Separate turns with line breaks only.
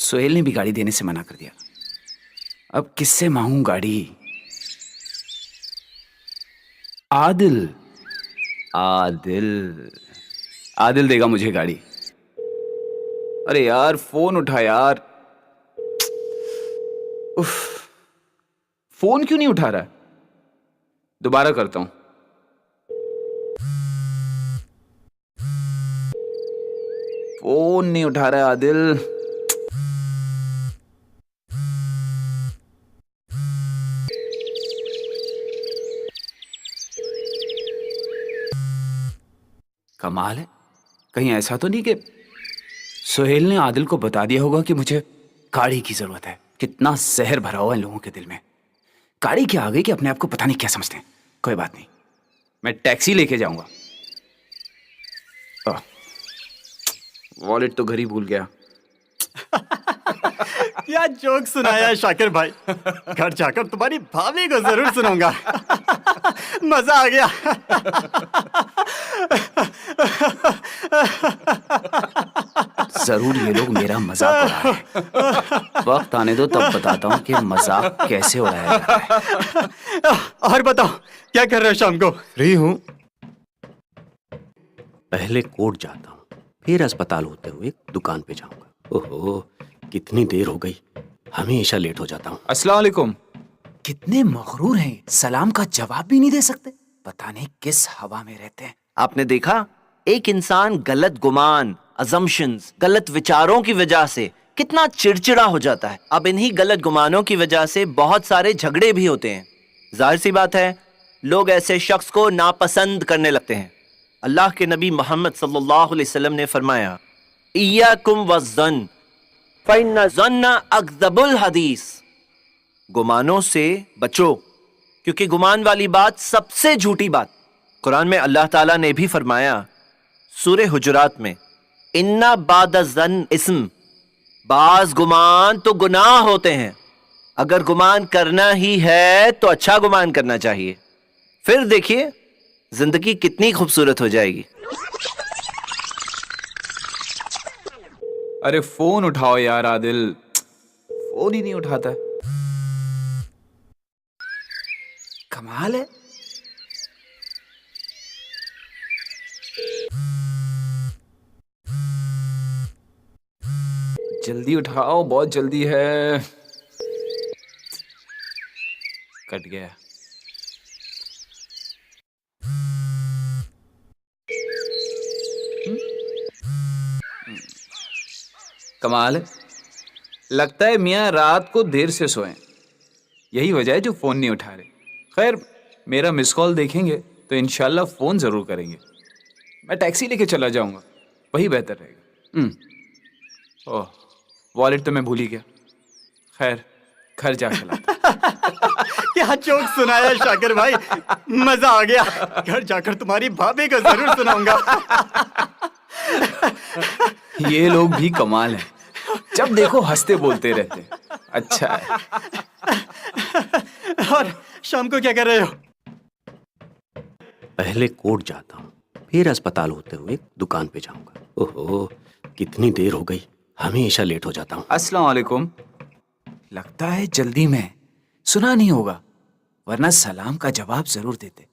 सोहेल ने भी गाड़ी देने से मना कर दिया। अब किससे मांगू गाड़ी? आदिल आदिल आदिल देगा मुझे गाड़ी। अरे यार फोन उठा यार। उफ, फोन क्यों नहीं उठा रहा है? दोबारा करता हूं। फोन नहीं उठा रहा है आदिल। कमाल है, कहीं ऐसा तो नहीं कि सोहेल ने आदिल को बता दिया होगा कि मुझे गाड़ी की जरूरत है। कितना जहर भरा हुआ है इन लोगों के दिल में। गाड़ी क्या आ गई कि अपने आप को पता नहीं क्या समझते हैं। कोई बात नहीं, मैं टैक्सी लेके जाऊंगा। वॉलेट तो घर ही भूल गया।
क्या जोक सुनाया शाकिर भाई। घर जाकर तुम्हारी भाभी को जरूर सुनाऊंगा। मजा आ गया।
जरूर ये लोग मेरा मजाक उड़ा रहे हैं। वक्त आने दो तब बताता हूँ कि मजाक कैसे उड़ाया जाता है।
और बताओ क्या कर रहे हो शाम को?
फ्री हूं। पहले कोर्ट जाता हूँ, फिर अस्पताल होते हुए दुकान पे जाऊंगा। ओहो, कितनी देर हो गई, हमेशा लेट हो जाता हूँ।
अस्सलाम वालेकुम। कितने मगरूर हैं, सलाम का जवाब भी नहीं दे सकते। पता नहीं किस हवा में रहते हैं।
आपने देखा, एक इंसान गलत गुमान, अजम्पशंस, गलत विचारों की वजह से कितना चिड़चिड़ा हो जाता है। अब इन्हीं गलत गुमानों की वजह से बहुत सारे झगड़े भी होते हैं। जाहिर सी बात है, लोग ऐसे शख्स को नापसंद करने लगते हैं। अल्लाह के नबी मोहम्मद सल्लल्लाहु अलैहि वसल्लम ने फरमाया, इय्याकुम वज़्ज़न फ़इन्न ज़न्न अकज़बुल हदीस। गुमानों से बचो, क्योंकि गुमान वाली बात सबसे झूठी बात। कुरान में अल्लाह ताला ने भी फरमाया सूरे हुजुरात में, इन्ना बादज़न इस्म, बाज गुमान तो गुनाह होते हैं। अगर गुमान करना ही है तो अच्छा गुमान करना चाहिए, फिर देखिए जिंदगी कितनी खूबसूरत हो जाएगी।
अरे फोन उठाओ यार आदिल, फोन ही नहीं उठाता। कमाल है। जल्दी उठाओ, बहुत जल्दी है। कट गया। कमाल है, लगता है मियाँ रात को देर से सोए, यही वजह है जो फोन नहीं उठा रहे। खैर, मेरा मिस कॉल देखेंगे तो इंशाल्लाह फोन जरूर करेंगे। मैं टैक्सी लेके चला जाऊंगा, वही बेहतर रहेगा। ओह, वॉलेट तो मैं भूल ही गया। खैर, घर जाके लाता।
क्या जोक सुनाया शाकिर भाई। मजा आ गया। घर जाकर तुम्हारी भाभी को जरूर सुनाऊंगा।
ये लोग भी कमाल है, जब देखो हंसते बोलते रहते। अच्छा है।
और शाम को क्या कर रहे हो?
पहले कोर्ट जाता हूँ, फिर अस्पताल होते हुए दुकान पे जाऊंगा। ओहो, कितनी देर हो गई, हमेशा लेट हो जाता हूँ।
अस्सलाम वालेकुम। लगता है जल्दी में, सुना नहीं होगा, वरना सलाम का जवाब जरूर देते।